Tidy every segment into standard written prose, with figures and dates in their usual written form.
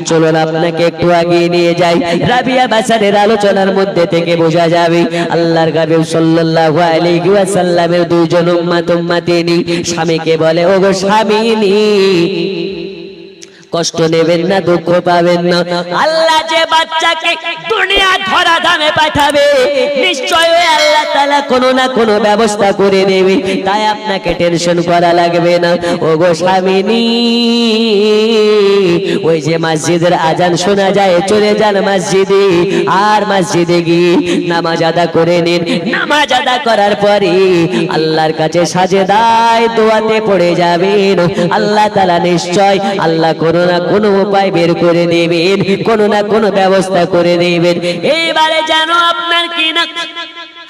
চলুন আপনাকে একটু আগিয়ে নিয়ে যাই। রাবিয়া বাসারের আলোচনার মধ্যে থেকে বোঝা যাবে আল্লাহর হাবিব সাল্লাল্লাহু আলাইহি ওয়াসাল্লামের দুইজন উম্মতিনী স্বামীকে বলে, ওগো স্বামীনি, কষ্ট নেবেন না, দুঃখ পাবেন না। আল্লাহ যে বাচ্চাকে দুনিয়া ধরা ধামে পাঠাবে, নিশ্চয়ই আল্লাহ তাআলা কোনো না কোনো ব্যবস্থা করে দেবে, তাই আপনাকে টেনশন করা লাগবে না। ওগো স্বামীনি, ওই যে মসজিদের আজান শোনা যায়, চলে যান মসজিদে, আর মসজিদে গিয়ে নামাজ আদা করে নিন। নামাজ আদা করার পরে আল্লাহর কাছে সাজেদায় দোয়াতে পড়ে যাবেন। আল্লাহ তাআলা নিশ্চয় আল্লাহ কোনো না কোনো উপায় বের করে দেবেন, কোনো না কোনো ব্যবস্থা করে দেবেন। এইবারে যেন আপনার কি না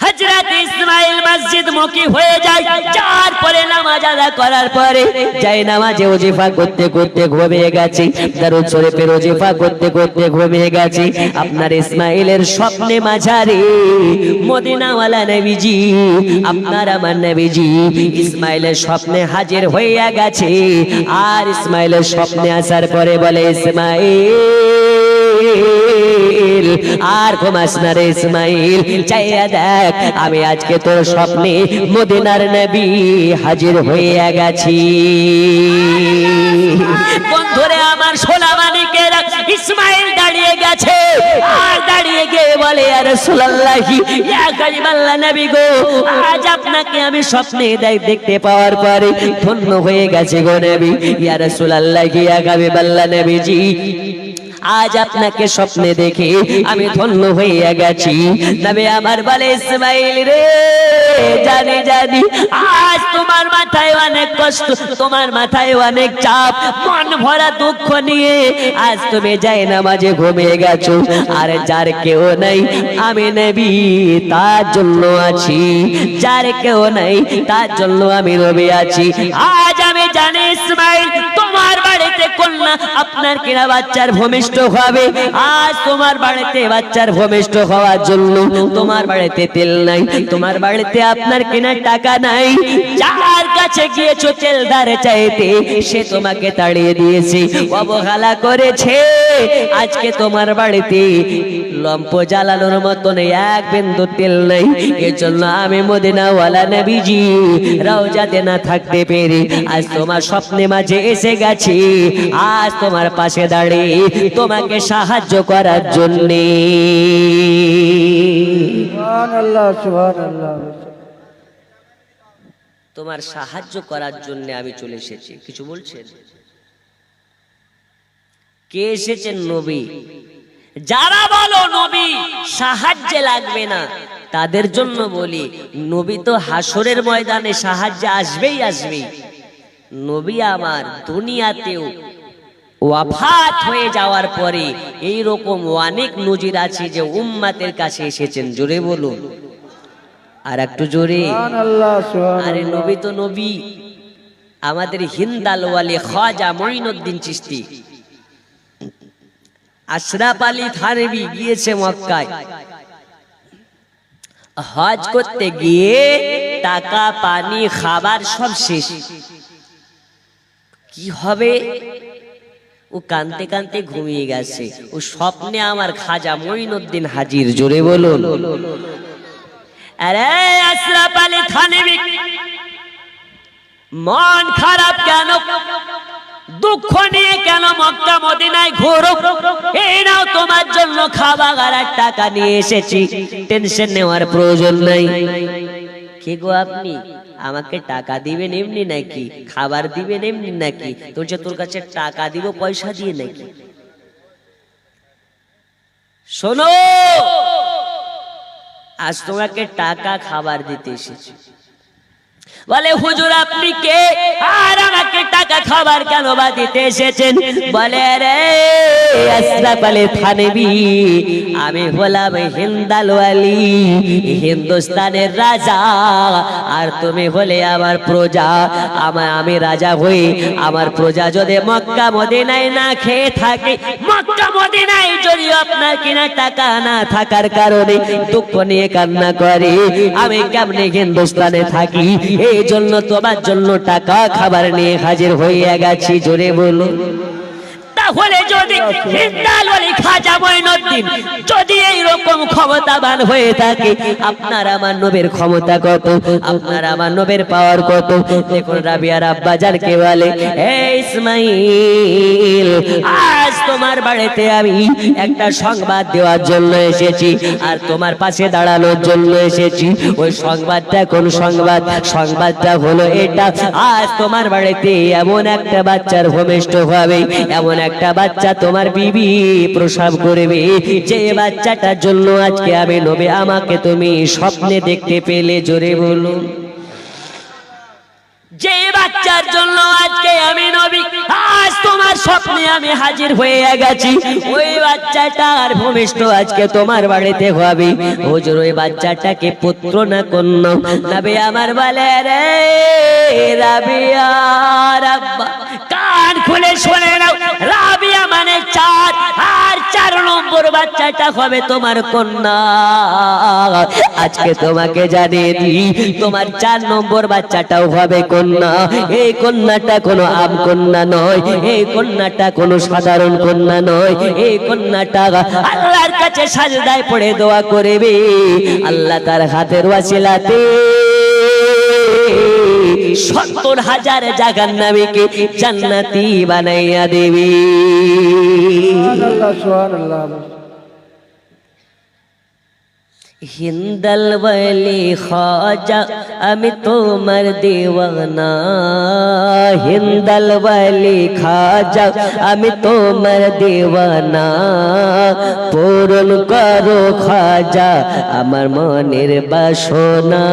হযরত ইসমাঈল মসজিদ মুখী হয়ে যায়, যার পরে নামাজ আদা করার পরে যাই নামাজে ওজিফা করতে করতে ঘুমিয়ে গেছে, দরুদ শরীফের ওজিফা করতে করতে ঘুমিয়ে গেছে। আপনার ইসমাঈলের স্বপ্নে মাঝারে মদিনাওয়ালা নবীজি, আপনার আমার নবীজি ইসমাঈলের স্বপ্নে হাজির হইয়া গেছে। আর ইসমাঈলের স্বপ্নে আসার পরে বলে, ইসমাঈল আর ঘুমাস না রে ইসমাঈল, চাইয়া দেখ আমি আজকে তোর স্বপ্নে মদিনার নবী হাজির হইয়া গেছি। বন্ধুরে আমার সোনা মানিকেরা, ইসমাঈল দাঁড়িয়ে গেছে, আর দাঁড়িয়ে গিয়ে বলে, ইয়া রাসূলুল্লাহি, ইয়া কারিমাল্লাহ নবী গো, আজ আপনাকে আমি স্বপ্নে দেখতে পাওয়ার পরে ধন্য হয়ে গেছে গো নবী। ইয়া রাসূলুল্লাহি, ইয়া কারিমাল্লাহ নবীজি, আজ আপনাকে স্বপ্নে দেখে আমি ধন্য হইয়া গেছি। নবী আমার বলে, ইসমাঈল রে, জানি জানি আজ তোমার মাথায় অনেক কষ্ট, তোমার মাথায় অনেক চাপ, মন ভরা দুঃখ নিয়ে আজ তুমি যাই নামাজে ঘুমিয়ে গেছো। আর যার কেউ নাই আমি নবী তার জন্য আছি, যার কেউ নাই তার জন্য আমি নবী আছি। আজ আমি জানি ইসমাঈল, তোমার বাড়িতে কন্যা আপনার কিনা বাচ্চার ভূমিষ্ঠ হবে। আজ তোমার বাড়িতে বাচ্চার ভূমিষ্ঠ হওয়ার জন্য তোমার বাড়িতে তেল নাই, তোমার বাড়িতে আপনার কিনা টাকা নাই, যার কাছে গিয়েছো তেল ধারে চাইতে সে তোমাকে তাড়িয়ে দিয়েছে, অবহেলা করেছে। আজকে তোমার বাড়িতে লম্প জ্বালানোর মতন এক বিন্দু তেল নাই। এজন্য আমি মদিনাওয়ালা নবীজি রওজাতে না থাকতে পেরে আজ তোমার স্বপ্নে মাঝে এসে গেছি, আজ তোমার পাশে দাঁড়িয়ে তোমাকে সাহায্য করার জন্য। সুবহানাল্লাহ, সুবহানাল্লাহ। তোমার সাহায্য করার জন্য আমি চলে এসেছি। কিছু বলছেন? কে এসেছেন? নবী। যারা বলো নবী সাহায্যে লাগবে না, তাদের জন্য বলি, নবী তো হাসরের ময়দানে সাহায্যে আসবেই আসবেই। নবী আমার দুনিয়াতেও ওয়াফাত হয়ে যাওয়ার পরে এইরকম অনেক নজির আছে যে উম্মতের কাছে এসেছেন। জোরে বলুন, আর একটু জোরে। সুবহানাল্লাহ, সুবহানাল্লাহ। আরে নবী তো নবী। আমাদের হিন্দাল ওয়ালি খাজা মঈনুদ্দিন চিশতি, আশরাফ আলী থানভী গিয়েছে মক্কায় হজ করতে গিয়ে, টাকা পানি খাবার সব শেষ। কি হবে? ও কানতে কানতে ঘুমিয়ে গেছে। ও স্বপ্নে আমার খাজা মঈনুদ্দিন হাজির। জোরে বলুন। আরে আশরাফ আলী থানভী, মন খারাপ কেন, দুঃখ নিয়ে কেন মক্কা মদিনায় ঘোরো? এই নাও তোমার জন্য খাবার আর টাকা নিয়ে এসেছি, টেনশন নেওয়ার প্রয়োজন নাই। কে গো আপনি? আমাকে টাকা দিবেন এমনি নাকি? খাবার দিবেন এমনি নাকি? তোর কাছে টাকা দিব পয়সা দিয়ে নাকি? শোনো, আজ তোমাকে টাকা খাবার দিতে এসেছি। বলে, হুজুর আপনি কে, আর আমাকে টাকা খাবার কেন বা দিতে এসেছেন? বলে, রে আশরাফ আলী থানভী, আমি হলাম হিন্দাল ওয়ালি, হিন্দুস্তানের রাজা, আর তুমি হলে আমার প্রজা। আমি রাজা হই, আমার প্রজা যদি মক্কা মদিনায় না খেয়ে থাকে, মক্কা মদিনায় যদি আপনার কিনা টাকা না থাকার কারণে দুঃখ নিয়ে কান্না করে, আমি কেমনে হিন্দুস্তানে থাকি? এই জন্য তোমার জন্য টাকা খাবার নিয়ে হাজির হইয়া গেছি। জোরে বলো। তাহলে যদি হিন্দাল ওলি খাজা মঈনুদ্দিন যদি এইরকম ক্ষমতাবান হয়ে থাকে, আপনার আমার নবীর ক্ষমতা কত, আপনার আমার নবীর পাওয়ার কত। দেখুন রাবিয়ার আব্বা জানকে বলে, এই ইসমাইল, আজ তোমার বাড়িতে আমি একটা সংবাদ দেওয়ার জন্য এসেছি, আর তোমার পাশে দাঁড়ানোর জন্য এসেছি। ওই সংবাদটা কোন সংবাদ? সংবাদটা হলো এটা, আজ তোমার বাড়িতে এমন একটা বাচ্চার ভূমিষ্ঠ হবে, এমন একটা বাচ্চা তোমার বিবি প্রসব করবে, যে বাচ্চাটার জন্য আজকে আমি নবী, আমাকে তুমি স্বপ্নে দেখতে পেলে। জোরে বলুন। যে বাচ্চার জন্য আজকে আমি নবী, আজ তোমার স্বপ্নে আমি হাজির হয়ে গেছি, ওই বাচ্চাটার ভূমিষ্ঠ আজকে তোমার বাড়িতে হবে। হুজুর, ওই বাচ্চাটাকে পুত্র না কন্যা? নবী আমার বলে, রে রাবিয়া রাব্বা, কান খুলে শুনে নাও, রাবিয়া মানে 4, আর 4 নম্বর বাচ্চাটা হবে তোমার কন্যা। আজকে তোমাকে জানিয়ে দিই, তোমার 4 নম্বর বাচ্চাটাও হবে কন্যা। এই কন্যাটা কোনো আম কন্যা নয়, এই কন্যাটা কোনো সাধারণ কন্যা নয়, এই কন্যাটা আল্লাহর কাছে সাজদায় পড়ে দোয়া করবে, আল্লাহ তার হাতের ওয়াসিলাতে 70,000 জাহান্নামীকে জান্নাতি বানাইয়া দেবে। সুবহানাল্লাহ, সুবহানাল্লাহ। হিন্দাল ওয়ালি খাজা, আমি তোমার দেওয়ানা। হিন্দাল ওয়ালি খাজা, আমি তোমার দেওয়ানা। পূরণ করো খাজা আমার মনের বাসনা,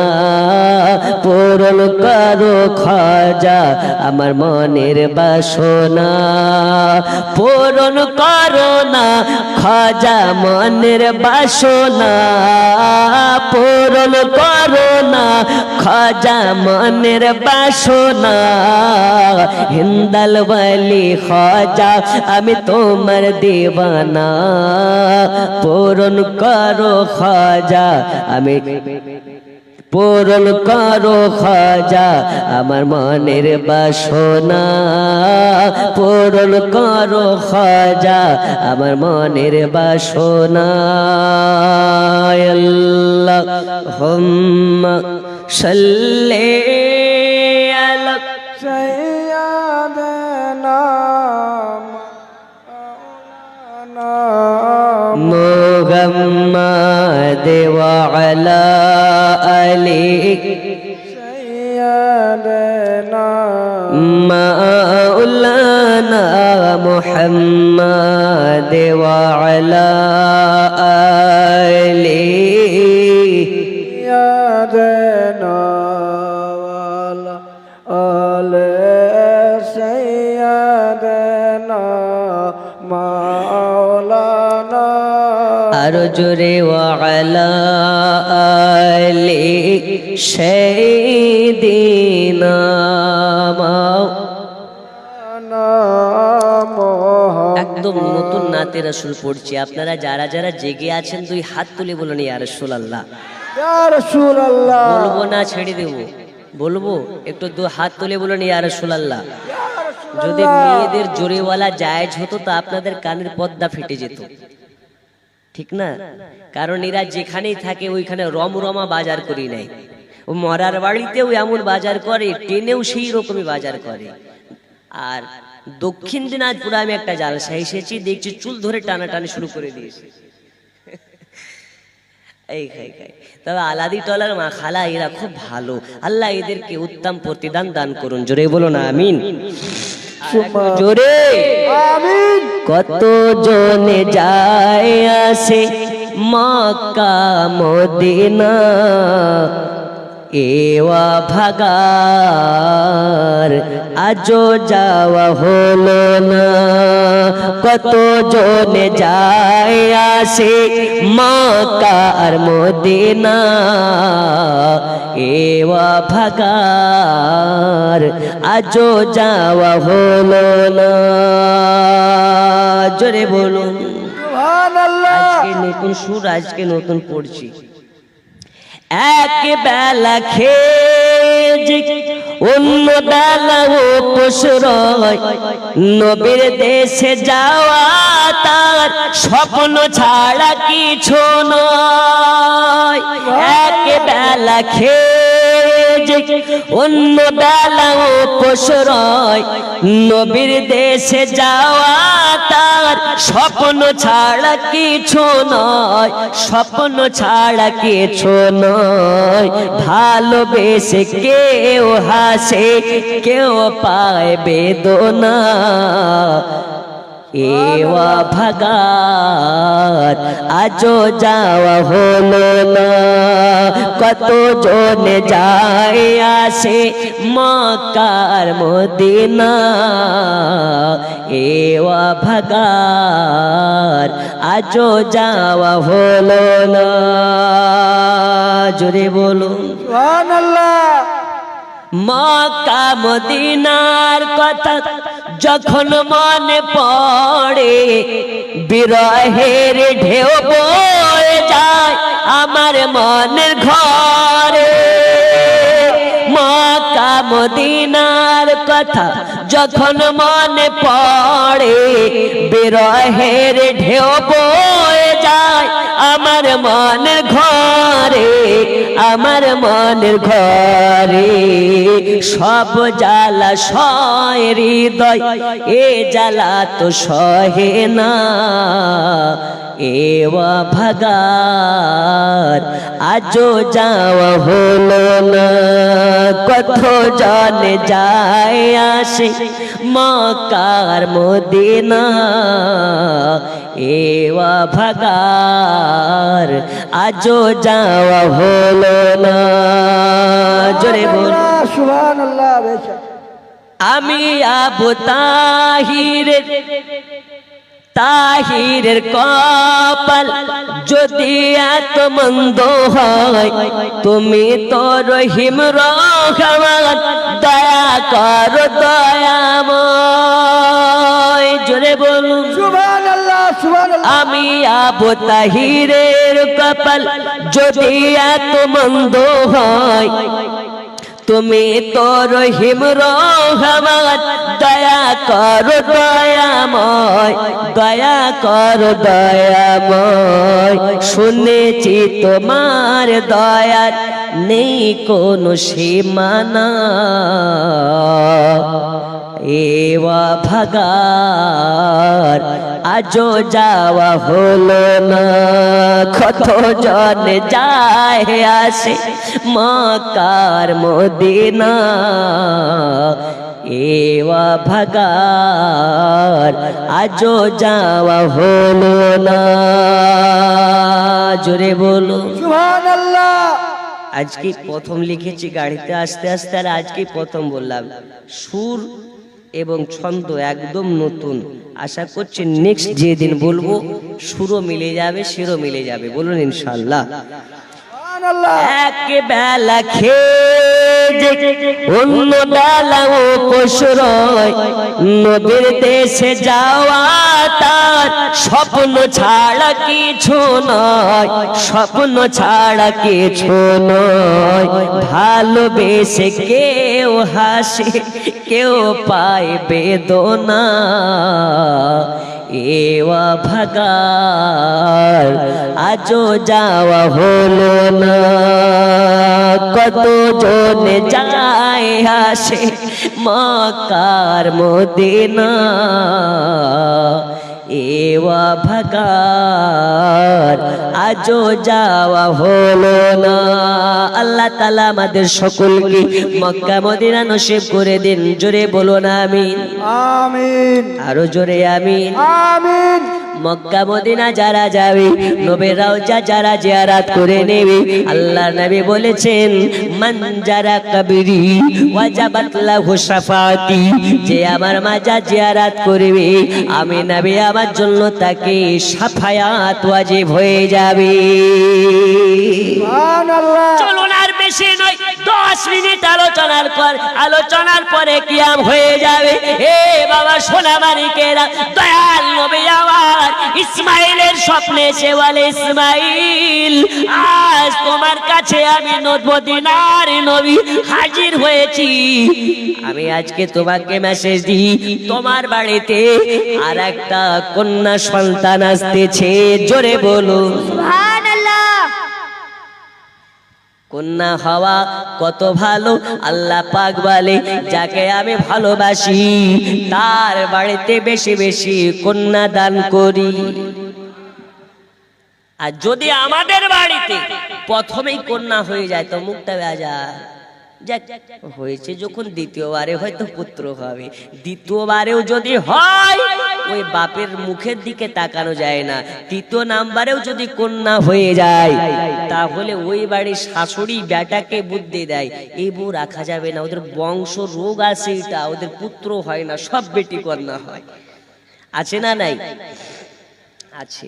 পূরণ করো খাজা আমার মনের বাসনা। পূরণ করো না খাজা মনের বাসনা, পূরণ করো না খাজা মনের বাসনা। হিন্দাল ওয়ালি খাজা, আমি তোমার দেওয়ানা। পূরণ করো খাজা, আমি পূরণ করো খাজা আমার মনের বাসনা। পূরণ করো খাজা আমার মনের বাসনা। আল্লাহুম্মা সাল্লি আলা সাইয়্যিদানা মুহাম্মাদ ওয়া আলা আলি সাইয়্যিদানা মাওলানা মুহাম্মাদ ওয়া আলা আলি সাইয়্যিদানা ওয়ালা আলে সাইয়্যিদানা মাওলানা। আরো জোরে ওয়া আলা আলি সাইয়্যিদিনা একদম নতুন নাতে রাসূল পড়ছি। আপনারা যারা যারা জেগে আছেন 2 হাত তুলে বলুন ইয়া রাসূলুল্লাহ। ইয়া রাসূলুল্লাহ। বলবো না ছেড়ে দেব? বলবো। একটু 2 হাত তুলে বলুন ইয়া রাসূলুল্লাহ। যদি মেয়েদের জোরেওয়ালা জায়েজ হতো তো আপনাদের কানের পর্দা ফেটে যেত, ঠিক না? কারণ এরা যেখানেই থাকে ওইখানে রমরমা বাজার করি নাই। ও মরার বাড়িতেও এমন বাজার করে, ট্রেনেও সেই রকমই বাজার করে। আর দক্ষিণ দিনাজপুরে আমি একটা জালসা এসেছি, দেখছি চুল ধরে টানাটানি শুরু করে দিয়েছে। এই খাই খাই। তবে আলাদি টলার মা খালা এরা খুব ভালো, আল্লাহ এদেরকে উত্তম প্রতিদান দান করুন। জোরে বলো না আমিন। জোরে আমিন। কত জনে যায় আসে মক্কা মদিনা, এওয়া ভাগার আজো যাওয়া হলো না। কত জনে যায় আসে মক্কা আর মদিনা, এওয়া ভাগার আজো যাওয়া হলো না। জোরে বলুন সুবহানাল্লাহ। আজকে নতুন সুর, আজকে নতুন পড়ছি। এক বেলা খেয়ে অন্য বেলা উপোস রয় নবীর দেশে যাওয়া তার স্বপ্ন ছাড়া কিছু নয় এক বেলা খেয়ে অন্য বেলা উপোস রয় নবীর দেশে যাওয়া তার স্বপ্ন ছাড়া কিছু নয় স্বপ্ন ছাড়া কিছু নয় ভালোবেসে কেউ হাসে কেউ পায় বেদনা এওয়া ভাগার আজও যাওয়া হলো না কত জনে যায় আসে মক্কার মদিনা এওয়া ভাগার আজও যাওয়া হলো না জোরে বলুন সুবহানাল্লাহ। মক্কা মদিনার কথা যখন মনে পড়ে বিরহের ঢেউ বয়ে যায় আমার মনের ঘরে মক্কা মদিনার কথা যখন মনে পড়ে বিরহের ঢেউ বয়ে যায় আমার মনের ঘরে আমার মনের ঘরে সব জ্বালা সয় হৃদয় এ জ্বালা তো সহে না এওয়া ভাগার আজও যাওয়া হলো না কত জনে যায় আসে মক্কার মদিনা এওয়া ভাগার আজও যাওয়া হলো না জোরে বল সুবহানাল্লাহ। বেশক আমি আবু তাহিরের কপাল যদি এত মন্দ হয় তুমি তো রহিম রহমান দয়া কর দয়াময় জোরে বলুন সুবহানাল্লাহ সুবহানাল্লাহ। আমি আবু তাহিরের কপাল যদি এত মন্দ হয় তুমি তো রহিম রহমান দয়া কর দয়াময় দয়া কর দয়াময় শুনেছি তোমার দয়ার নেই কোনো সীমানা এওয়া ভাগার আজও যাওয়া হলো না কত জনে যায় আসে মক্কার মদিনা এওয়া ভাগার আজও যাওয়া হলো না জোরে বলো সুবহানাল্লাহ। আজকে প্রথম লিখেছি গাড়িতে আস্তে আস্তে আর আজকে প্রথম বললাম সুর এবং ছন্দ একদম নতুন আশা করছি নেক্সট যেদিন বলবো সুরও মিলে যাবে সুরও মিলে যাবে বলুন ইনশাআল্লাহ সুবহানাল্লাহ। এক বেলা খেয়ে অন্য বেলা উপোস রয় নবীর দেশে যাওয়া তার স্বপ্ন ছাড়া কিছু নয় স্বপ্ন ছাড়া কিছু নয় ভালোবেসে কেউ হাসে কেউ পায় বেদনা এওয়া ভাগার আজও যাওয়া হলো না কত জনে যায় আসে মক্কার মদিনা এওয়া ভাগার আজও যাওয়া হলো না আল্লাহ তাআলা আমাদের সকলকে মক্কা মদিনা নসিব করে দিন জোরে বলুন আমিন আমিন আরো জোরে আমিন আমিন। মক্কা মদিনা যারা যাবে নবীর রওজা যারা জিয়ারত করে নেবে আল্লাহর নবী বলেছেন মান যারা কবরি ওয়াজাবাত লাহু শাফাআতি যে আমার মাজার জিয়ারত করবে আমি নবী আমার জন্য তাকে শাফায়াত ওয়াজিব হয়ে যাবে সুবহানাল্লাহ। চলুন আর বেশি নয় 10 মিনিট আলোচনার পরে কিয়াম হয়ে যাবে এ বাবা সোনা মানিকেরা দয়াল নবী আমার ইসমাইলের স্বপ্নে এসে বলে ইসমাইল আজ তোমার কাছে আমি মদিনার নবী হাজির হয়েছি। আমি আজকে তোমাকে মেসেজ দিই তোমার বাড়িতে আর একটা কন্যা সন্তান আসতেছে। জোরে বলো সুবহানাল্লাহ। কন্যা হওয়া কত ভালো, আল্লাহ পাক বলে যাকে আমি ভালোবাসি তার বাড়িতে বেশি বেশি কন্যা দান করি। আর যদি আমাদের বাড়িতে প্রথমেই কন্যা হয়ে যায় তো মুখটা বেজায়, যাক হয়েছে যখন দ্বিতীয়বারে হয়তো পুত্র হবে, দ্বিতীয়বারেও যদি হয় ওই বাপের মুখের দিকে তাকানো যায় না। তৃতীয় নাম্বারেও যদি কন্যা হয়ে যায় তাহলে ওই বাড়ির শাশুড়ি বেটাকে বুদ্ধি দেয় এই বউ রাখা যাবে না, ওদের বংশ রোগ আছে, এটা ওদের পুত্র হয় না, সব বেটি কন্যা হয়। আছে না নাই? আছে।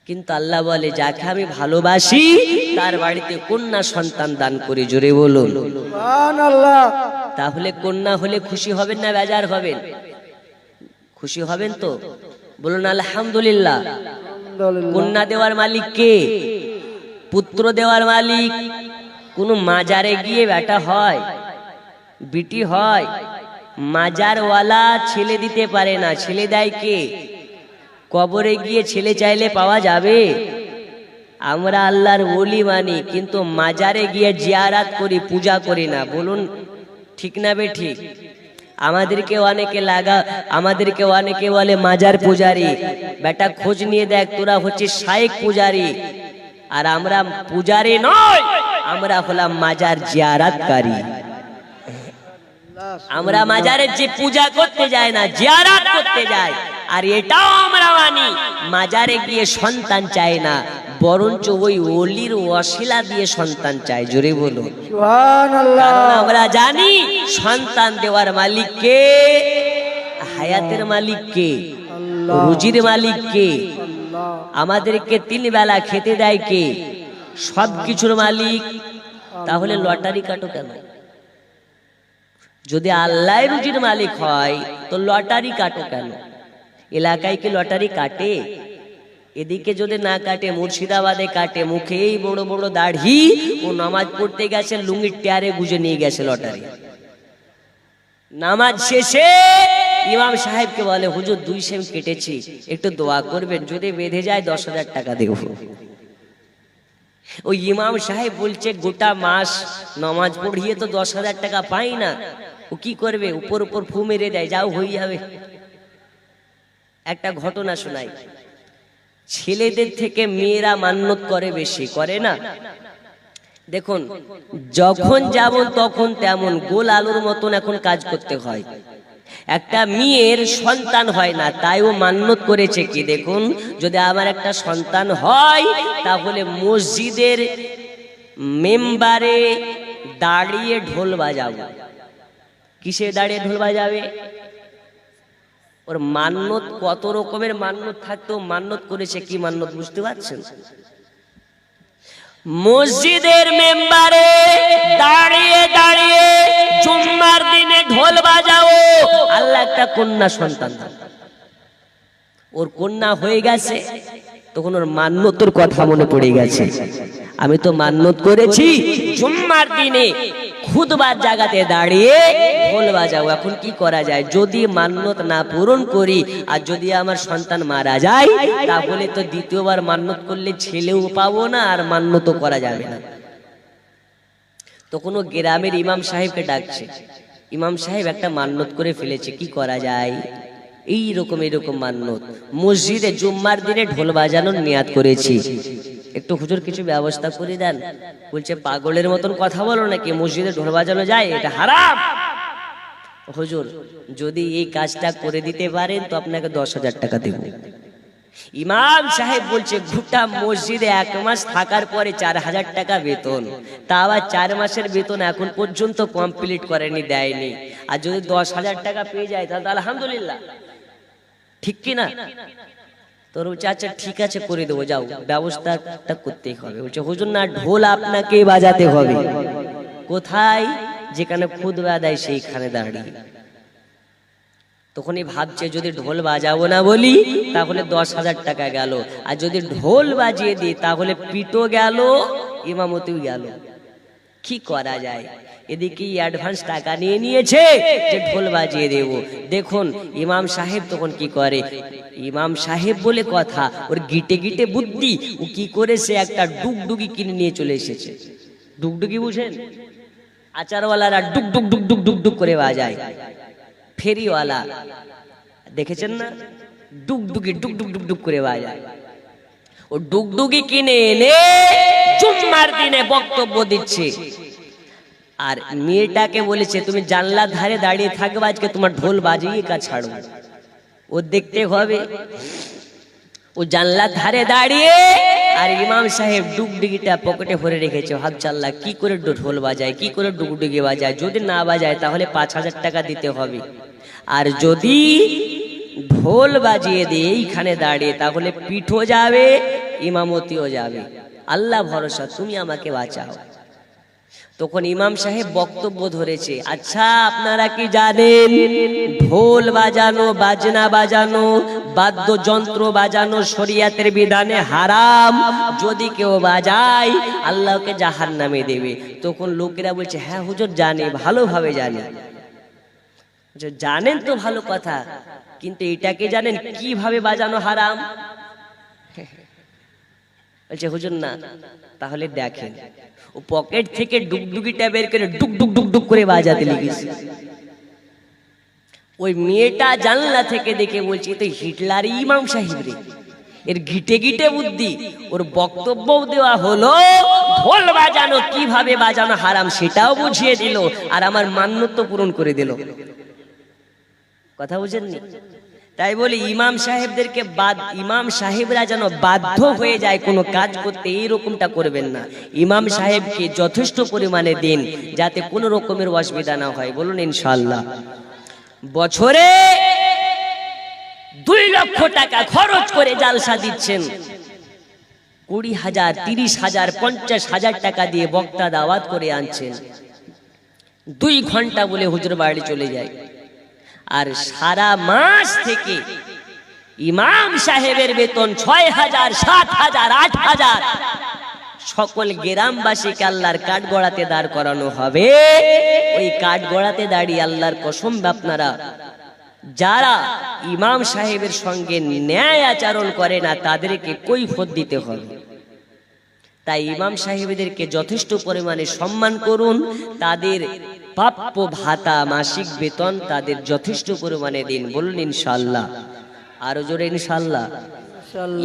কিন্তু আল্লাহ বলে যাকে আমি ভালোবাসি তার বাড়িতে কন্যা সন্তান দান করি। জোরে বলুন সুবহানাল্লাহ। তাহলে কন্যা হলে খুশি হবেন না বেজার হবেন? খুশি হবেন তো বলুন আলহামদুলিল্লাহ। আলহামদুলিল্লাহ। কন্যা দেওয়ার মালিক কে? পুত্র দেওয়ার মালিক কোন মাজারে গিয়ে বেটা হয় বিটি হয়? মাজারওয়ালা ছেলে দিতে পারে না, ছেলে দেয় কে? কবরে গিয়ে ছেলে চাইলে পাওয়া যাবে? আমরা আল্লাহর ওলি মানি কিন্তু মাজারে গিয়ে জিয়ারাত করি, পূজা করি না। বলুন ঠিক না বে ঠিক? আমাদেরকে অনেকে বলে মাজার পূজারি। বেটা খোঁজ নিয়ে দেখ তোরা হচ্ছে শায়েখ পূজারি, আর আমরা পূজারি নয়, আমরা হলাম মাজার জিয়ারাতকারী। আমরা মাজারের যে পূজা করতে যায় না, জিয়ারাত করতে যায়। আর এটাও আমরা মানি মাজারে গিয়ে সন্তান চায় না, বরঞ্চ ওই ওলির ওয়াসিলা দিয়ে সন্তান চায়। জোরে বলুন সুবহানাল্লাহ। কারণ আমরা জানি সন্তান দেওয়ার মালিক কে, হায়াতের মালিক কে, আল্লাহ। রুজির মালিক কে, আল্লাহ। আমাদেরকে 3 বেলা খেতে দেয় কে, সব কিছুর মালিক। তাহলে লটারি কাটো কেন? যদি আল্লাহ রুজির মালিক হয় তো লটারি কাটো কেন? এলাকায় কি লটারি কাটে? এদিকে যদি না কাটে মুর্শিদাবাদে কাটে। মুখে এই বড় বড় দাড়ি, ও নামাজ পড়তে গেছে লুঙ্গির টেয়ারে গুজে নিয়ে গেছে লটারি। নামাজ শেষে ইমাম সাহেবকে বলে হুজুর 2 সেম কেটেছি, একটু দোয়া করবেন, যদি বেঁধে যায় 10,000 টাকা দেব। ওই ইমাম সাহেব বলছে গোটা মাস নামাজ পড়িয়ে তো 10,000 টাকা পাই না, ও কি করবে? উপর উপর ফু মেরে দেয়, যাও হয়ে যাবে। একটা ঘটনা শোনাই, ছেলেদের থেকে মেয়েরা মান্যত করে বেশি, করে না? দেখুন যখন যেমন তখন তেমন, গোল আলুর মতন এখন কাজ করতে হয়। একটা মেয়ের সন্তান হয় না, তাই ও মান্যত করেছে কি দেখুন, যদি আমার একটা সন্তান হয় তাহলে মসজিদের মেম্বারে দাঁড়িয়ে ঢোল বাজাবো। কিসে দাঁড়িয়ে ঢোল বাজাবে? ওর মান্যত কত রকমের মান্যত থাকতো, মান্যত করেছে কি মান্যত বুঝতে পারছেন? মসজিদের মেম্বারে দাঁড়িয়ে দাঁড়িয়ে জুম্মার দিনে ঢোল বাজাও, আল্লাহ একটা কন্যা সন্তান দাও। ওর কন্যা হয়ে গেছে, তখন ওর মান্যতের কথা মনে পড়ে গেছে, আমি তো মান্যত করেছি জুম্মার দিনে খুতবার জায়গাতে দাঁড়িয়ে ঢোল বাজাও। এখন কি করা যায়? যদি মান্যত না পূরণ করি আর যদি আমার সন্তান মারা যায় তাহলে তো দ্বিতীয়বার মান্যত করলে ছেলেও পাবো না আর মান্যতও করা যাবে না। তখন ও গ্রামের ইমাম সাহেবকে ডাকছে, ইমাম সাহেব একটা মান্যত করে ফেলেছে, কি করা যায়? এইরকম মান্যত, মসজিদে জুম্মার দিনে ঢোল বাজানোর নিয়াত করেছি, একটু হুজুর কিছু ব্যবস্থা করে দেন। বলছে পাগলের মতন কথা বলো নাকি, মসজিদে ঢোল বাজানো যায়? এটা হারাম। হুজুর যদি এই কাজটা করে দিতে পারেন তো আপনাকে 10,000 টাকা দেব। ইমাম সাহেব বলছে গোটা মসজিদে 1 মাস থাকার পরে 4,000 টাকা বেতন, তা আবার 4 মাসের বেতন এখন পর্যন্ত কমপ্লিট করেনি, দেয়নি। আর যদি 10,000 টাকা পেয়ে যায় তাহলে আলহামদুলিল্লাহ, ঠিক কি না? তোর বলছে আচ্ছা ঠিক আছে করে দেবো, যাও ব্যবস্থাটা করতেই হবে। বলছে হুজুর না, ঢোল আপনাকে বাজাতে হবে। কোথায়? যেখানে খুতবা দেয় সেইখানে দাঁড়িয়ে। তখনই ভাবছে যদি ঢোল বাজাবো না বলি তাহলে 10,000 টাকা গেল, আর যদি ঢোল বাজিয়ে দিই তাহলে পিটো গেল, ইমামতিও গেল। কি করা যায়? এদিকে অ্যাডভান্স টাকা নিয়ে নিয়েছে যে ঢোল বাজিয়ে দেব। দেখুন ইমাম সাহেব তখন কি করে, ইমাম সাহেব বলে কথা, ওর গিটে গিটে বুদ্ধি, ও কি করেছে একটা ডুগডুগি কিনে নিয়ে চলে এসেছে। ডুগডুগি বুঝেন? আচারওয়ালারা ডুক ডুক ডুক ডুক ডুক ডুক করে বাজায়, ফেরিওয়ালা দেখেছেন না, ডুগডুগি ডুক ডুক ডুক ডুক করে বাজায়। ও ডুগডুগি কিনে এনে জুম্মার দিনে বক্তব্য দিচ্ছে, আর মেয়েটাকে বলেছে তুমি জানলার ধারে দাঁড়িয়ে থাকবে, আজকে তোমার ঢোল বাজিয়ে কাজ ছাড়বো। ও দেখতে হবে, ও জানলার ধারে দাঁড়িয়ে, আর ইমাম সাহেব ডুগডুগিটা পকেটে ভরে রেখেছে। ভাবছে আল্লাহ কি করে ঢোল বাজায়, কি করে ডুগডুগি বাজায়, যদি না বাজায় তাহলে 5,000 টাকা দিতে হবে, আর যদি ঢোল বাজিয়ে দিয়ে এইখানে দাঁড়িয়ে তাহলে পিঠও যাবে, ইমামতিও যাবে। আল্লাহ ভরসা, তুমি আমাকে বাঁচাও। তখন ইমাম সাহেব বক্তব্য ধরেছে, আচ্ছা আপনারা কি জানেন ঢোল বাজানো, বাজনা বাজানো, বাদ্যযন্ত্র বাজানো শরিয়াতের বিধানে হারাম, যদি কেউ বাজায় আল্লাহকে জাহান্নামে দেবে। তখন লোকেরা বলছে হ্যাঁ হুজুর জানি, ভালোভাবে জানি। জানেন তো ভালো কথা, কিন্তু এটাকে জানেন কিভাবে বাজানো হারাম? বলছে হুজুর না, তাহলে দেখেন। ও পকেট থেকে ডুগডুগিটা বের করে ডুক ডুক ডুক ডুক করে বাজাতে লেগেছে। ওই মেয়েটা জানলা থেকে দেখে বলছে তো হিটলার ইমাম সাহেব রে, এর গিটে গিটে বুদ্ধি। ওর বক্তব্য দেওয়া হলো ঢোল বাজানো কিভাবে বাজানো হারাম সেটাও বুঝিয়ে দিল, আর আমার মান্যত পূরণ করে দিল। কথা বুঝেননি? তাই বলি ইমাম সাহেবদেরকে ইমাম সাহেবরা যেন বাধ্য হয়ে যায় কোনো কাজ করতে, এইরকমটা করবেন না। ইমাম সাহেবকে যথেষ্ট পরিমাণে দিন যাতে কোনো রকমের অসুবিধা না হয়। বলুন ইনশাআল্লাহ। বছরে 2 লক্ষ টাকা খরচ করে জালসা দিচ্ছেন, 20,000, 30,000, 50,000 টাকা দিয়ে বক্তা দাওয়াত করে আনছেন, 2 ঘন্টা বলে হুজুর বাড়ি চলে যায়। আর সারা মাস থেকে ইমাম সাহেবের বেতন 6,000, 7,000, 8,000। সকল গ্রামবাসীকে আল্লাহর কাঠ গড়াতে দাঁড় করানো হবে। ওই কাঠ গড়াতে দাঁড়িয়ে আল্লাহর কসম আপনারা যারা ইমাম সাহেবের সঙ্গে ন্যায় আচরণ করে না তাদেরকে কৈফিয়ত দিতে হবে। তাই ইমাম সাহেবদেরকে যথেষ্ট পরিমাণে সম্মান করুন, তাদের প্রাপ্য ভাতা, মাসিক বেতন তাদের যথেষ্ট পরিমাণে দিন। বলুন ইনশাআল্লাহ, আরো জোরে ইনশাআল্লাহ।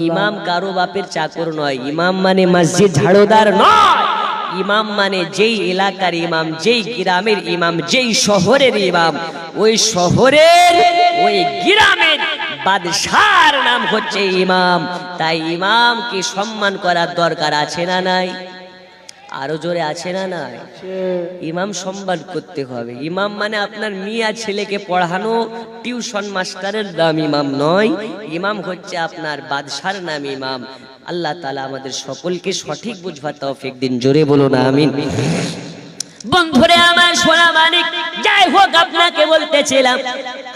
ইমাম কারো বাপের চাকর নয়, ইমাম মানে মসজিদ ঝাড়ুদার নয়, ইমাম মানে যেই এলাকার ইমাম, যেই গ্রামের ইমাম, যেই শহরের ইমাম, ওই শহরের ওই গ্রামের বাদশার নাম হচ্ছে ইমাম। তাই ইমামকে সম্মান করার দরকার আছে না নাই? আরো জোরে আছে না নাই? ইমাম সম্মান করতে হবে। ইমাম মানে আপনার মিয়া ছেলেকে পড়ানো টিউশন মাস্টারের নাম ইমাম নয়, ইমাম হচ্ছে আপনার বাদশার নাম ইমাম। আল্লাহ তাআলা আমাদের সকলকে সঠিক বুঝবার তৌফিক দিন। জোরে বলুন আমিন। বন্ধুরে আমার সোনা মানিক, যাই হোক আপনাকে বলতেছিলাম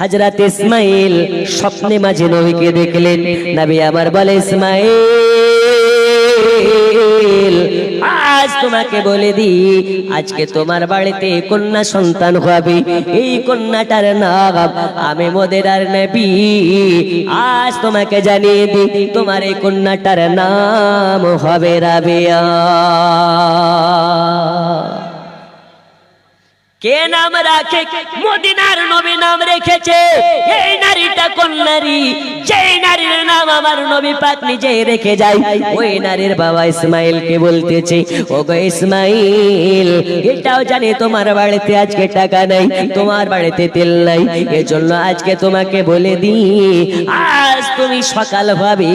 হযরত ইসমাঈল স্বপ্নে মাঝে নবীকে দেখলেন। নবী আমার বলে ইসমাঈল আজ তোমাকে বলে দি, আজকে তোমার বাড়িতে কন্যা সন্তান হবে, এই কন্যাটার নাম আমি মদিনার নবী। আজ তোমাকে জানিয়ে দি তোমার এই কন্যাটার নাম হবে রাবিয়া। কে নাম রাখে? মদিনার নবী নাম রেখেছে। এই নারীটা কোন নারী? যেই নারীর নাম আমার নবী পাক নিজেই রেখে যায়। ওই নারীর বাবা ইসমাঈলকে বলতেছে, ওগো ইসমাঈল, এটাও জানি তোমার বাড়িতে আজকে টাকা নাই, তোমার বাড়িতে তেল নাই, এজন্য আজকে তোমাকে বলে দি, আজ তুমি সকাল ভাবে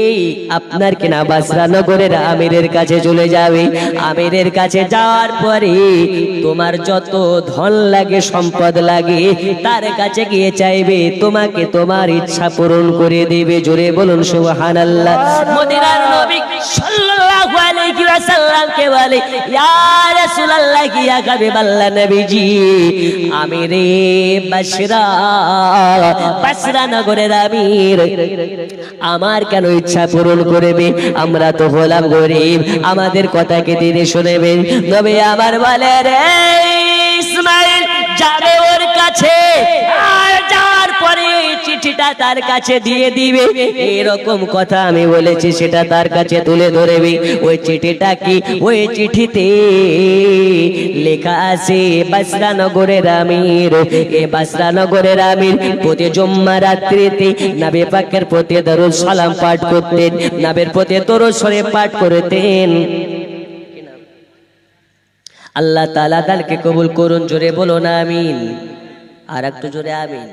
এই আপনার কিনা বাসরা নগরের আমিরের কাছে চলে যাবে। আমিরের কাছে যাওয়ার পরে তোমার যত ধন লাগে, সম্পদ লাগে, লাগে তার কাছে গিয়ে চাইবে, তোমাকে তোমার ইচ্ছা পূরণ করে দেবে। জোরে বলুন সুবহানাল্লাহ। মদিনার নবী সাল্লাল্লাহু আলাইহি ওয়াসাল্লামকে বলে, ইয়া রাসূলুল্লাহ, ইয়া হাবিবাল্লাহ নবীজি, আমি রে বাসরা নগরের আমির, আমার কেন ইচ্ছা পূরণ করবে? আমরা তো হলাম গরিব, আমাদের কথাকে তিনি শুনবেন। তবে আমার বলে, রে ইসমাইল যাবে ওর কাছে, আর যাওয়ার পরে চিঠিটা তার কাছে দিয়ে দিবে। এরকম কথা আমি বলেছি, সেটা তার কাছে তুলে ধরবে। ওই চিঠিটা কি? ওই চিঠিতে লেখা আছে বাসরা নগরের আমির, এ বাসরা নগরের আমির প্রতি জুম্মা রাত্রিতে নবী পাকের প্রতি দরুদ সালাম পাঠ করতেন, নবীর প্রতি দরুদ শরীফ পাঠ করতেন। আল্লাহ তাআলা তাকে কবুল করুন। জোরে বলুন আমিন। আর একটু জোরে আমিন।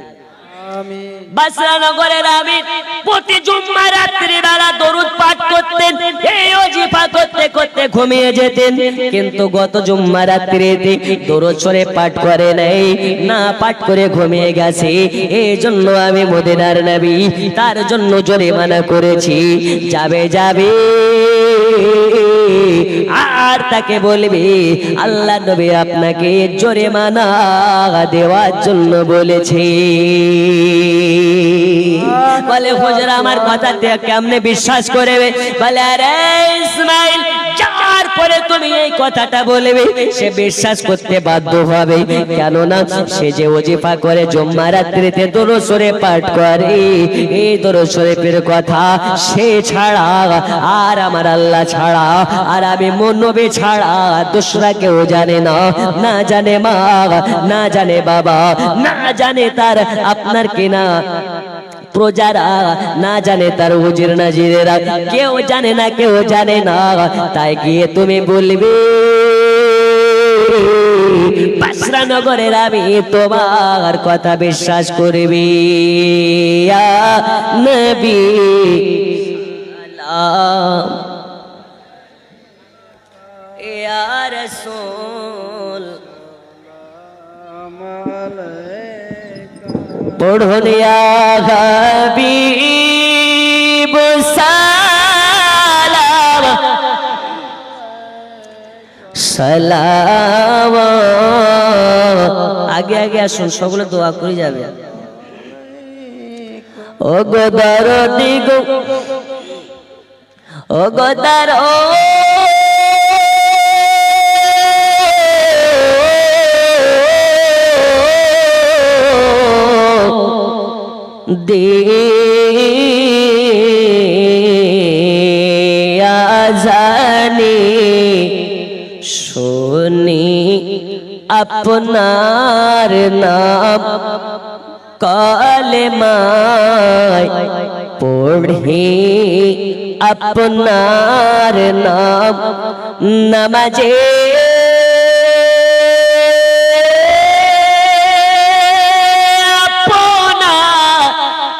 বাসরা নগরের আমির প্রতি জুম্মা রাত্রি বেলা দরুদ পাঠ করতেন, এই ওজিফা করতে করতে ঘুমিয়ে যেতেন। কিন্তু গত জুম্মা রাত্রিতে দরুদ শরীফ পাঠ করে নাই, না পাঠ করে ঘুমিয়ে গেছে। এই জন্য আমি মদিনার নবী তার জন্য জরিমানা করেছি। যাবে আর তাকে বলবে, আল্লাহ নবী আপনাকে জরিমানা দেওয়ার জন্য বলেছে। বলে, হুজুর আমার কথাতে কেমনে বিশ্বাস করবে? বলে, আরে ইসমাইল, যাওয়ার পরে তুমি এই কথাটা বলবে, সে বিশ্বাস করতে বাধ্য হবে। কেননা সে যে ওজিফা করে জুম্মা রাত্রিতে দরুদ শরীফ পাঠ করে, এই দরুদ শরীফের কথা সে ছাড়া আর আমার আল্লাহ ছাড়া আর আমি নবী ছাড়া দোসরা কেউ জানে না। না জানে মা, না জানে বাবা, না জানে তার আপনার কিনা প্রজারা, না জানে তার উজির নাজিরেরা, কেউ জানে না, কেউ জানে না। তাই গিয়ে তুমি বলবে, বাসরা নগরের আমি তোমার কথা বিশ্বাস করবি। ইয়া নবী সালাম, ইয়া রাসূল পড়ুন, ইয়া হাবিব সালাম সালাম। আগে আগে আসুন, সকলে দোয়া করে যাবে। ও গো দরদি গো, ও গো আজানি শুনি আপনার নাম, কলেমায় পড়ি আপনার নাম, নামাজে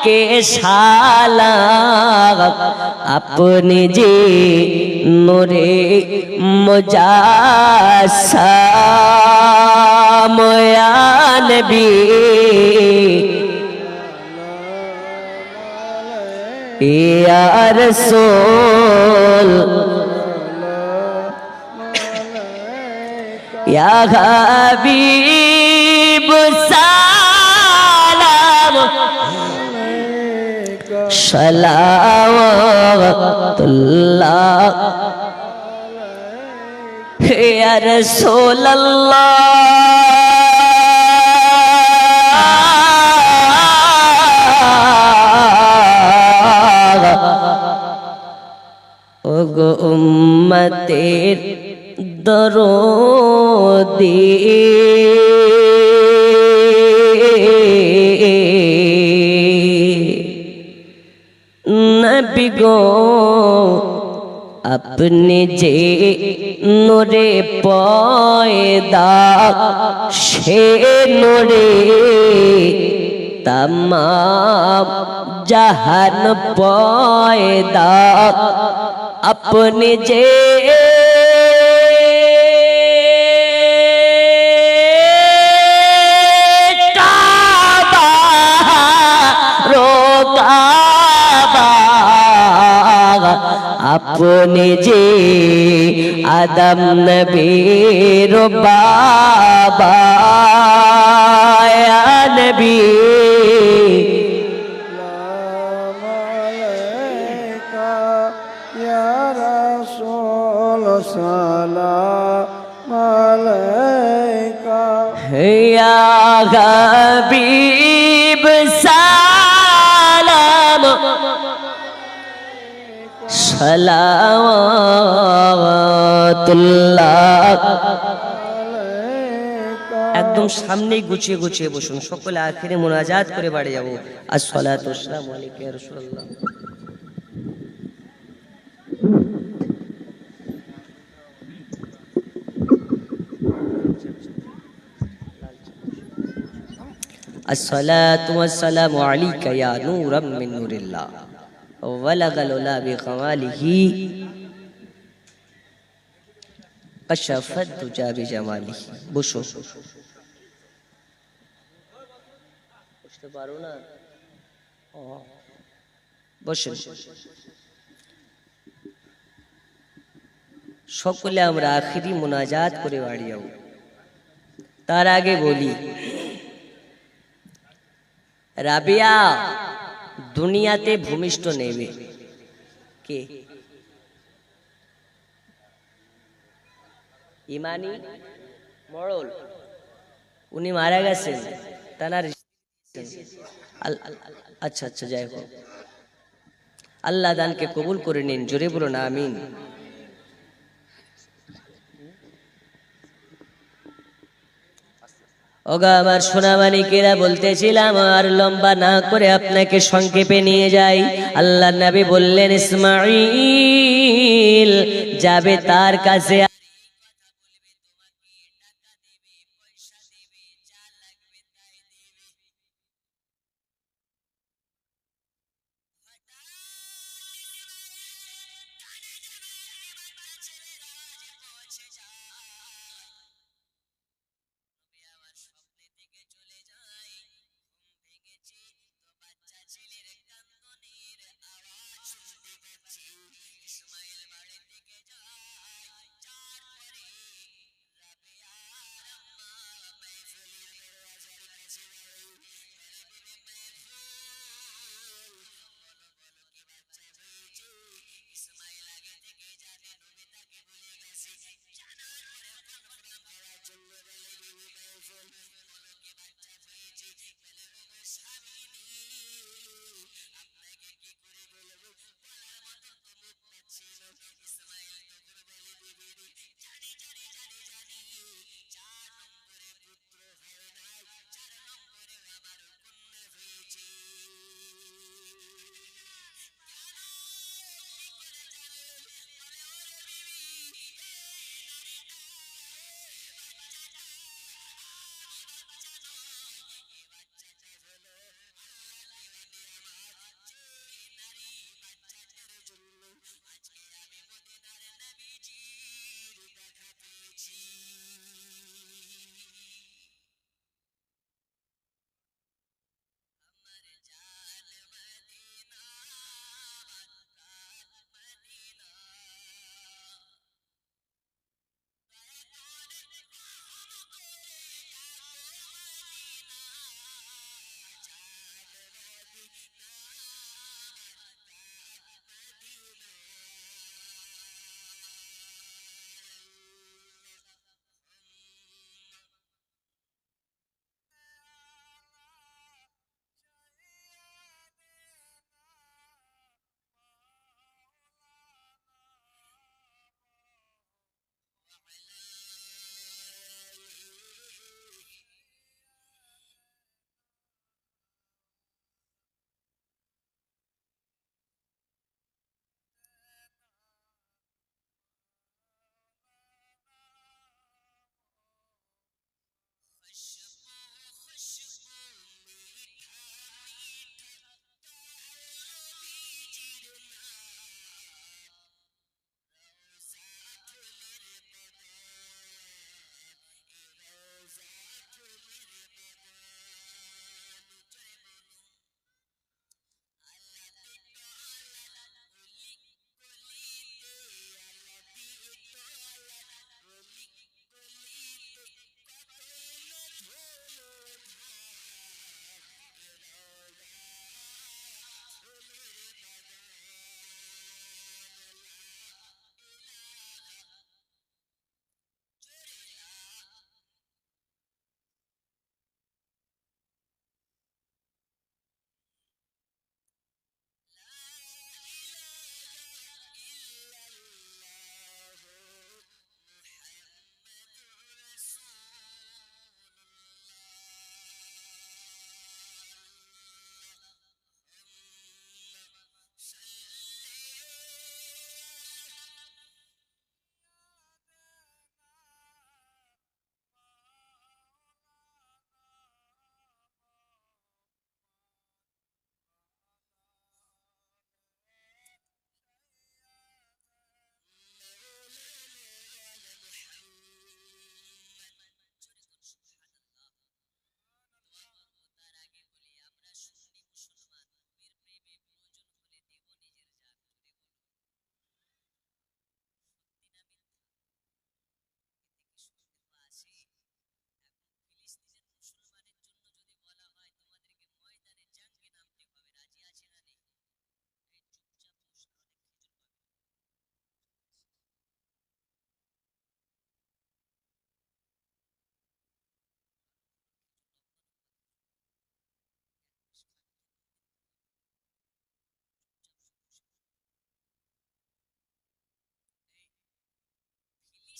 কে সালাম। আপনি যে নূরে মুজাসসাম, ইয়া নবী ইয়া রাসূল ইয়া হাবিব সালাম সালাওয়াতুল্লাহ ইয়া রাসূলুল্লাহ। ওগো উম্মতের দরদি নবী গো, আপনি যে নূরে পয়দা, সে নূরে तमाम जहान पैदा अपने जे আপনি যে আদম নবীর বাবা ইয়া নবী সালাম আলাইকা ইয়া রাসূল সালাম আলাইকা ইয়া হাবিব সালাম সালাওয়াতুল্লাহ। একদম সামনেই গুছিয়ে গুছিয়ে বসুন, সকলে আখিরে মুনাজাত করে বাড়ি যাবো। আসসালাতু ওয়াসসালামু আলাইকা ইয়া রাসূলুল্লাহ। الصلاة والسلام عليك يا نورا من نور الله ولغ العلا بكماله كشف الدجى بجماله বসো বসতে পারো না বসেন। সকলে আমরা আখিরি মুনাজাত করে বাড়ি যাবো। তার আগে বলি, রাবিয়া দুনিয়াতে ভূমিষ্ঠ নেবে কে? ইমানি মরল, উনি মারা গেছেন, তার আচ্ছা আচ্ছা যাই হোক, আল্লাহ দানকে কবুল করে নিন, জোরে বলো না আমিন। ওগো আমার সোনামানিকেরা, বলতেছিলাম আর লম্বা না করে আপনাকে সংক্ষেপে নিয়ে যাই। আল্লাহ নবী বললেন ইসমাঈল যাবে তার কাছে,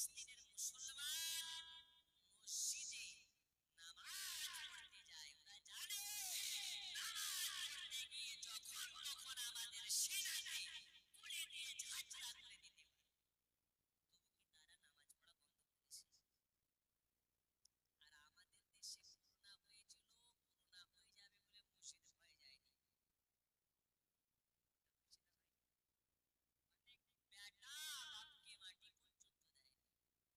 ফিলিস্তিনের মুসলমান মসজিদে নামাজ পড়তে যায়। ওরা জানে নামাজ পড়তে গিয়ে যখন তখন আমাদের সেনাকে গুলি দিয়ে ঝাঁঝরা করে দিতে পারে। তবু কি তারা নামাজ পড়া বন্ধ করেছে? আর আমাদের দেশে করোনা হয়েছিল, করোনা হয়ে যাবে বলে মসজিদে ভয় যায়নি। অনেক বেটা বাপকে মাটি পর্যন্ত দেয়নি।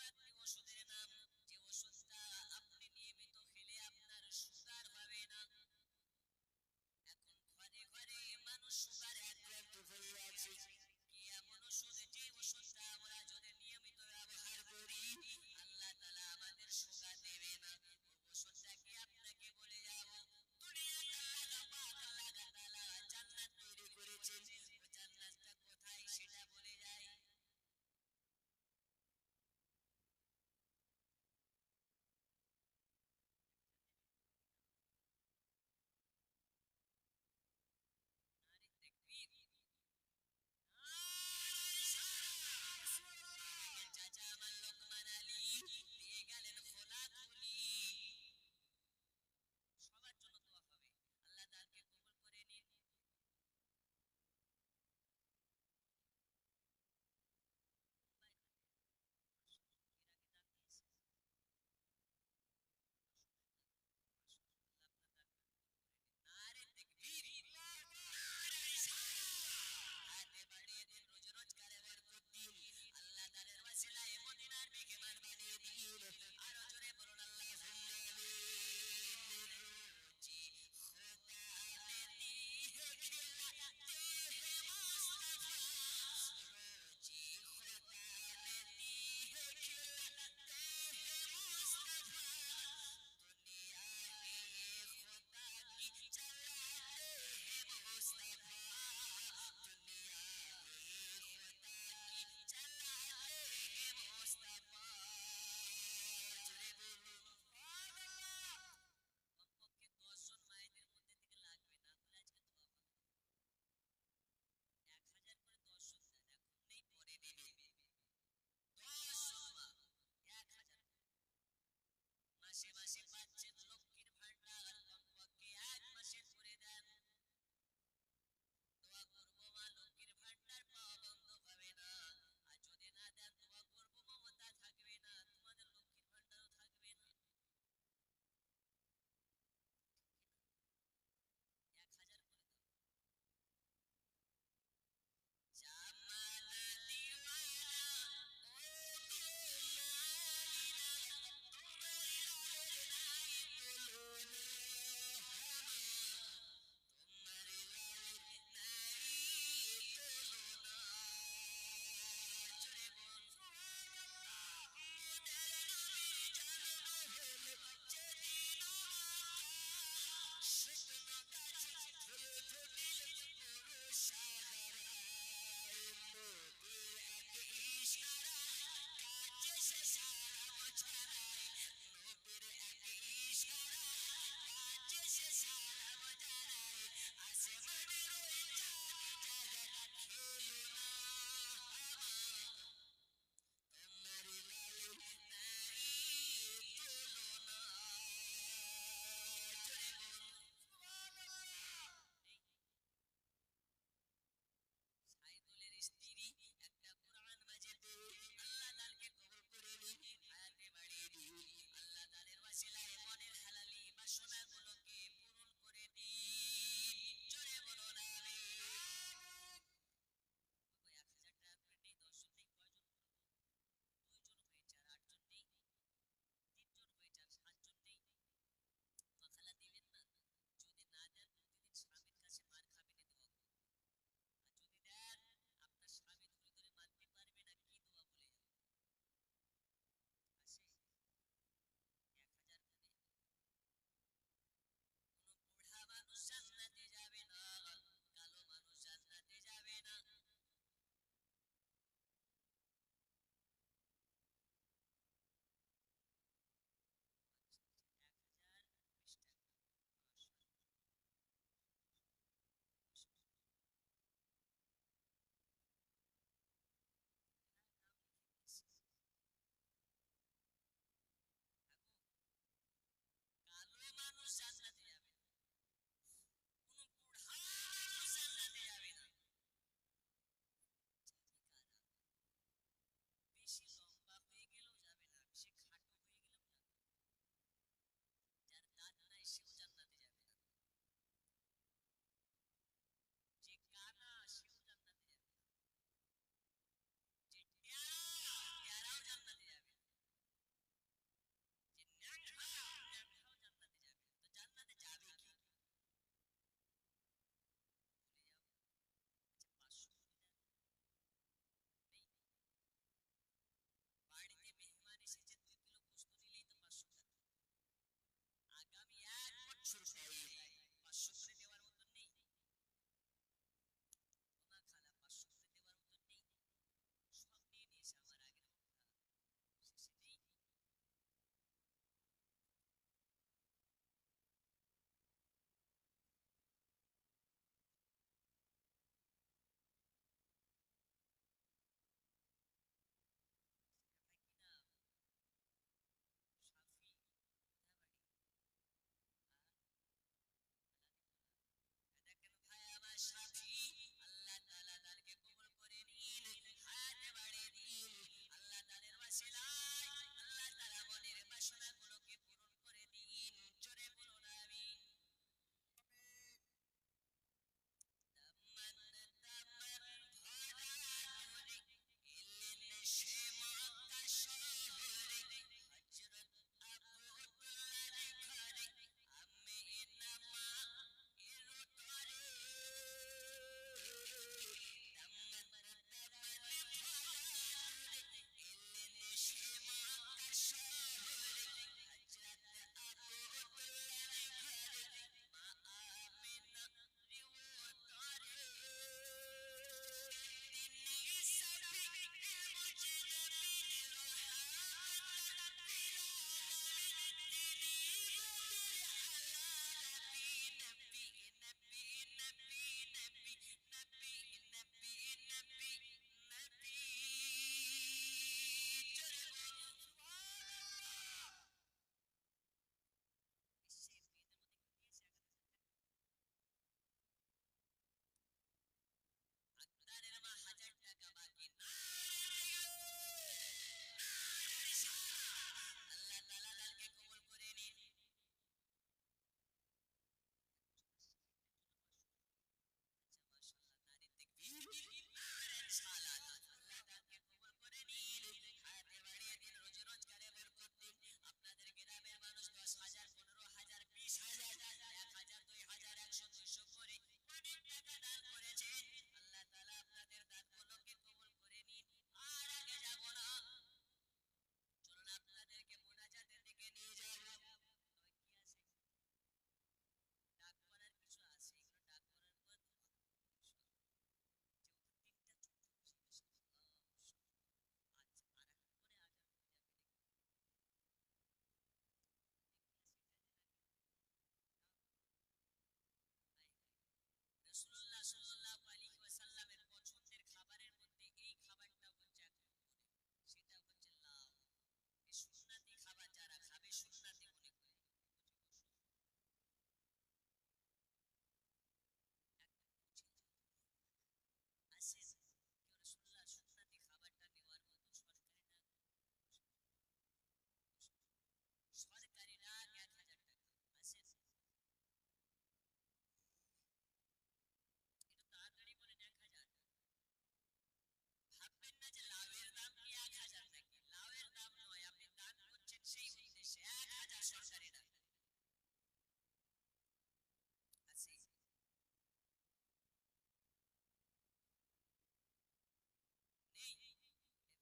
একটি ওষুধের নাম, যে ওষুধটা আপনি নিয়মিত খেলে আপনার সুগার হবে না। এখন ঘরে ঘরে মানুষ সুগারে আক্রান্ত হয়ে আছে। কি এমন ওষুধ, যে ওষুধটা আমরা যদি নিয়মিত ব্যবহার করি আল্লাহ তাআলা আমাদের সুগার দেবে না? ওই ওষুধটা কি আপনাকে বলে যাব? দুনিয়াতে আল্লাহ পাক আল্লাহ তাআলা জান্নাত তৈরি করেছেন, ওই জান্নাতটা কোথায় সেটা বলে যায়। নারে তাকবীর, চাচা আমার লোকমান আলী দিয়ে গেলেন খোলা তুলি। সবার জন্য দোয়া হবে, আল্লাহ তাআলাকে কবুল করে নিন। এর আগে দান দিয়েছেন, আল্লাহ আপনার দানকে কবুল করে নিন। নারে তাকবীর, হাতে বাড়িয়ে দিন, রোজ রোজগারে বরকত দিন, আল্লাহ তাআলার ওয়াসিলায় মদিনার মেহমান বানিয়ে দিন। আরো জোরে বলুন আল্লাহুম্মা আমিন। রোজি খোদা ने दी है खिलाते हैं मुस्तफा, रोजी खुदा ने दी है खिलाते हैं मुस्तफा, दुनिया ही खुदा की चलाते हैं मुस्तफा, दुनिया ही खुदा की चलाते हैं मुस्तफा। জোরে বলুন সুবহানাল্লাহ। কমপক্ষে 10 জন মায়েদের মধ্যে থেকে লাগবে, না হলে আজকে দোয়া হবে না। 1000 করে 10 জন দেন, এখন নেই পরে দেবে। 10 জন মা 1000 মাসে মাসে পাচ্ছেন লক্ষ্মীর ভান্ডার, কমপক্ষে 1 মাসে করে দেন। দোয়া করবো মা লক্ষ্মীর ভান্ডার পাওয়া বন্ধ হবে না, আর যদি না দেন দোয়া করবো মমতা থাকবে না, তোমাদের লক্ষ্মীর ভান্ডারও থাকবে না। 1000 করে দাও। জামানা দিওয়ানা ও দিওয়ানিরা, তোমার লালের নাই তুলনা হামা, তোমার লালের নাই তুলনা। জোরে বল সুবহানাল্লাহ। মোদের নবীর জন্ম হলো যেদিন মক্কা, শুকনো গাছে ফুল ফুটিল পুরো সাহারায়, নবীর এক ইশারায় কাজে সে সালাম জানায়, নবীর এক ইশারায় কাজে সে সালাম জানায়, আসমানের ওই চাঁদ জাগাত খেলো না হাওয়া, তোমার লালের নাই তুলনা। জোরে বল সুবহানাল্লাহ। সাইদুলের স্ত্রী একটা কোরআন মাজিদে আল্লাহ তাআলাকে কবুল করে নিন, হায়াতে বাড়িয়ে দিন, আল্লাহ তাআলার ওয়াসিলায় মনের হালালি বাসনাগুলোকে পূরণ করে দিন। জোরে বলুন আমিন। ওই 1000 টাকা করে নেই, 10 জন নেই, কয়জন করবো? 2 জন হয়েছে, আর 8 জন নেই, 3 জন হয়েছে, আর 7 জন নেই। দোয়া খালা দিবেন না? যদি না দেন প্রতিদিন স্বামীর কাছে মার খাবেন, দোয়া করুন। আর যদি দেন আপনার স্বামী ধরে ধরে মারতে পারবে না, কি দোয়া বলে যাবে? আসে 1000 করে। কোন বুড়া মানুষ জান্নাতে যাবে না, কালো মানুষ জান্নাতে যাবে না। আচ্ছা আচ্ছা, 1020 টাকা। মাশাআল্লাহ। হ্যাঁ, নাম লিখে দিয়েছি। থাকুক। কালো মানুষ জান্নাতে যাবে না, কোন বুড়া মানুষ জান্নাতে যাবে না। যাবে কারা? বেশি লম্বা হয়ে গেলেও যাবে না, বেশি খাটো হয়ে গেলেও যাবে না, যার দাঁত নাই সেও জান্নাতে যাবে না, যে কানা সেও জান্নাতে যাবে না, যে টেরা টেরাও জান্নাতে যাবে না। কি আল্লাহ তাআলা দানকে কবুল করে নিন। আচ্ছা মাশাআল্লাহ নারী তাকবীর নারে সালাত আল্লাহ দানকে কবুল করে নিন। হায়াতে বাড়িয়ে দিন, রোজে রোজগারে বরকত দিন। আপনাদের গ্রামের মানুষ 10,000 15,000 20,000 1,000 2,000 100 200 করে অনেক টাকা দান করেছেন। আল্লাহ তাআলা আপনাদের দানগুলোকে কবুল করে নিন। আর আগে যাব না, চলুন আপনাদেরকে মুনাজাতের দিকে নিয়ে যাব। তবে কি আছে, ডাক করার কিছু আছে, এগুলো ডাক করার পর যেহেতু 3টা 14 বেশি বেশি আচ্ছা আর একটু পরে আজান হয়ে যাবে দেখি রাসূলুল্লাহ সাল্লাল্লাহু আলাইহি ওয়াসাল্লামের পছন্দের খাবারের মধ্যে এই খাবারটা হচ্ছে এক নম্বরে, সেটা হচ্ছে লাউ। এই সুন্নাতি খাবার যারা খাবে সুন্নাতি মনে করে একদম বুঝে আসে কেউ রাসূলুল্লাহ সুন্নাতি খাবারটা নেওয়ার মতো সরকারি ডাক, সরকারি ডাক 1,000 টাকা আসে। একটু তাড়াতাড়ি বলেন 1,000। ভাববেন না যে লাউয়ের দাম কি 1,000 নাকি, লাউয়ের দাম নয়, আপনি দান করছেন সেই উদ্দেশ্যে 1,000 সরকারি ডাক আছে। নেই এ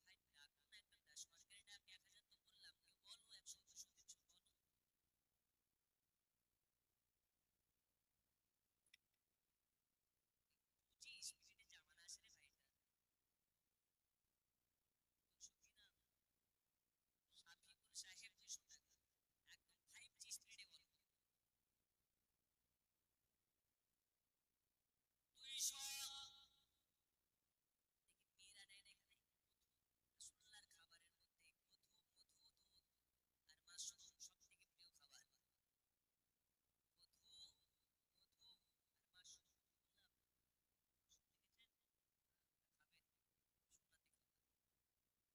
ভাই ডাকুন একটা সরকারি ডাক 1,000 তো বললাম, কেউ বলো 100 200 300 বলো। বুঝি স্পিডে জামানা আসে রে ভাইটা, বুঝছো কি না? শাফিকুল সাহেব 200 টাকা একদম 5G স্পিডে বলো 200। দেখি মেয়েরা নেয় না এখানে মধু, রাসূলুল্লাহর খাবারের মধ্যে মধু মধু দুধ আর মাশরুম সব থেকে প্রিয় খাবার। মধু মধু আর মাশরুম বললাম, দেখেছেন খাবেন সুন্নাতি খাবার 200। মিষ্টি থাকতে দেবো কেন, 200 টাকা দিয়ে তাতে কি কমপক্ষে 500 টাকা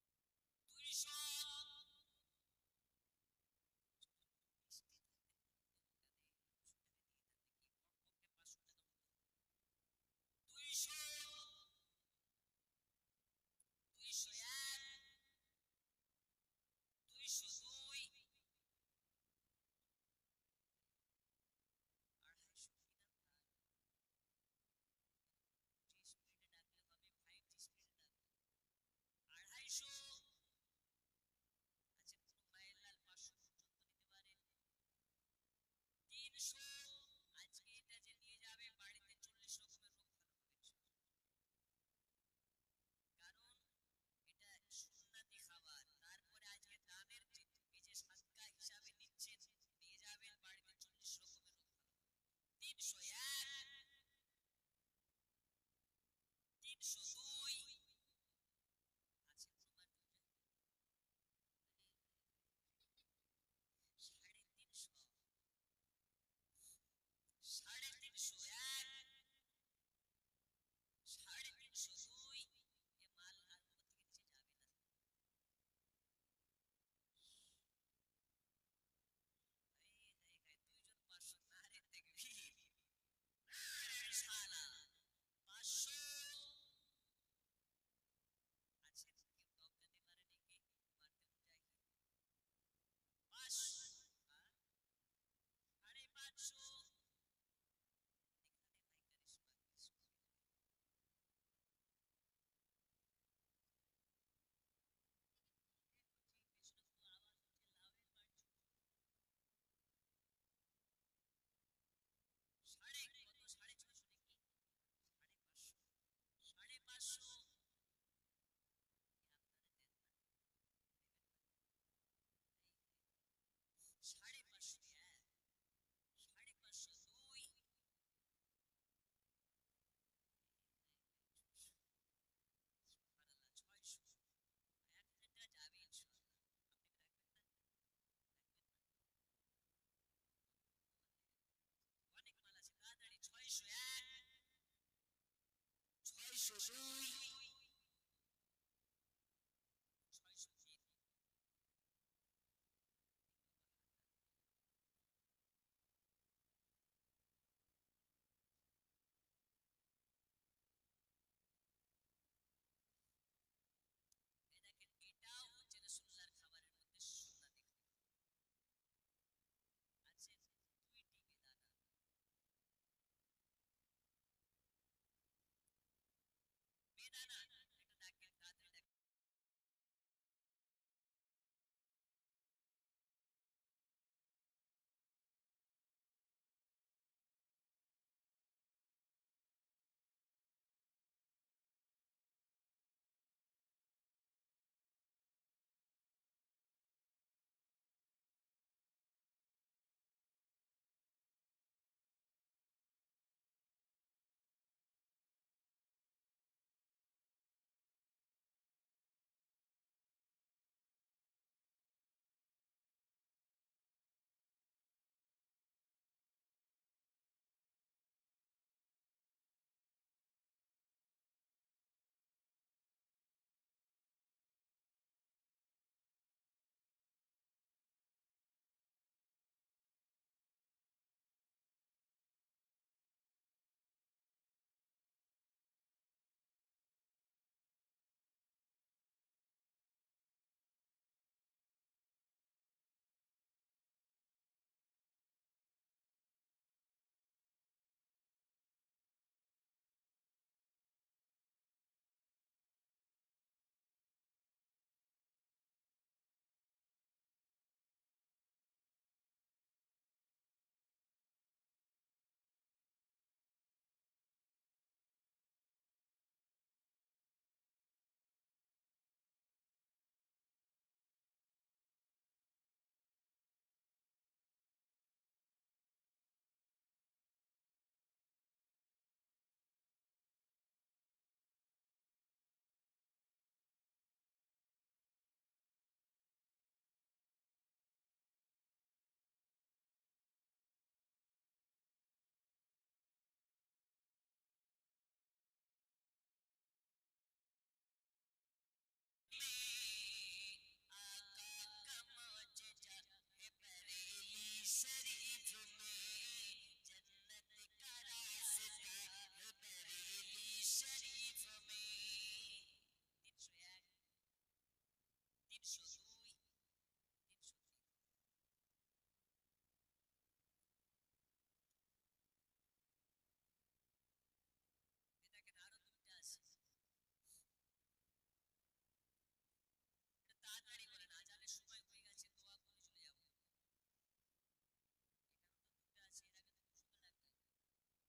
হতো। 200 201 202 250 কিনা থাক, 20 মিনিটে ডাকলে হবে, 5G স্পিডে ডাকবে 250। আচ্ছা কোনো মায়ের লাল 500 পর্যন্ত নিতে পারেন। 300। আজকে এটা যে নিয়ে যাবে বাড়িতে 40 রকমের রোগ ভালো হবে ইনশাআল্লাহ, কারণ এটা সুন্নাতি খাবার। তারপরে আজকে দানের এই যে সাদকা হিসাবে নিচ্ছেন, নিয়ে যাবেন বাড়িতে 40 রকমের রোগ ভালো হবে। 301 302 আছে প্রমাণ দুইটা 350 301 302 এ মাল আর উপর থেকে নিচে যাবে না। দুইজন 500 নারে তাকবীর নারে সালাত 500 আছে। কেউ দমকাতে পারে নাকি, মারতে মুজাহিদ 500 550 এখানে ভাই কারিশমা কাজ করে ভাই। পেছনে খুব আওয়াজ হচ্ছে, লাউয়ের বাড়ছে সাড়ে কত 650 নাকি 550 550 আপনারা দেন না, দেবেন না 550 550 2 সুবহানাল্লাহ 600 1,000 টাকা যাবে ইনশাআল্লাহ। আপনি রাখবেন না, রাখবেন না, অনেক মাল আছে তাড়াতাড়ি। 601 602 না না একটু ডাকেন তাড়াতাড়ি ডাকেন আরো দুটো আছে তাড়াতাড়ি বলেন আজানের সময় হয়ে গেছে দোয়া করে চলে যাবো এখানে তো দুটো আছে এর আগে তো দুটো লাগবে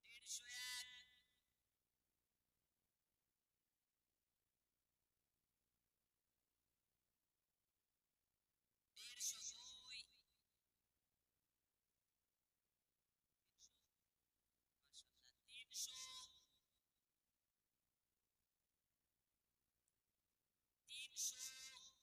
150 150 102 মাশাআল্লাহ 300 300